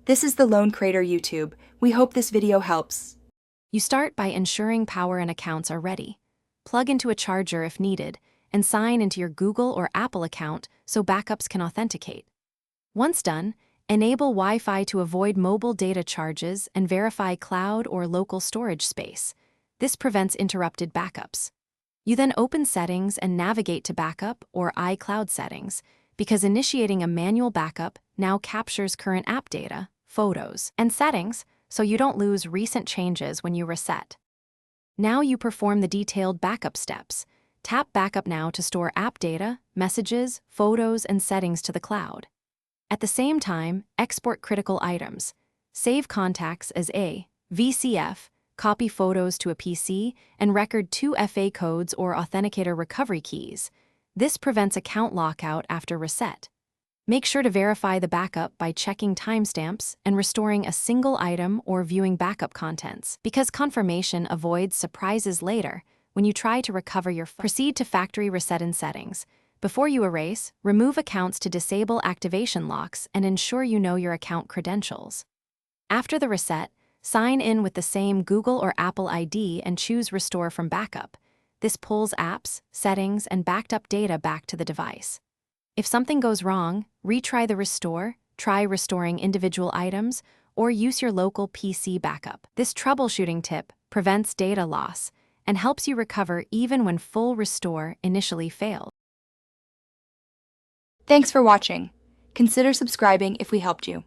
This is the Lone Crater YouTube. We hope this video helps. You start by ensuring power and accounts are ready. Plug into a charger if needed, and sign into your Google or Apple account so backups can authenticate. Once done, enable Wi-Fi to avoid mobile data charges and verify cloud or local storage space. This prevents interrupted backups. You then open Settings and navigate to Backup or iCloud Settings, because initiating a manual backup now captures current app data, photos, and settings, so you don't lose recent changes when you reset. Now you perform the detailed backup steps. Tap Backup Now to store app data, messages, photos, and settings to the cloud. At the same time, export critical items. Save contacts as a VCF, copy photos to a PC, and record 2 FA codes or authenticator recovery keys. This prevents account lockout after reset. Make sure to verify the backup by checking timestamps and restoring a single item or viewing backup contents, because confirmation avoids surprises later when you try to recover your phone. Proceed to factory reset in Settings. Before you erase, remove accounts to disable activation locks and ensure you know your account credentials. After the reset, sign in with the same Google or Apple ID and choose Restore from Backup. This pulls apps, settings, and backed up data back to the device. If something goes wrong, retry the restore, try restoring individual items, or use your local PC backup. This troubleshooting tip prevents data loss and helps you recover even when full restore initially failed. Thanks for watching. Consider subscribing if we helped you.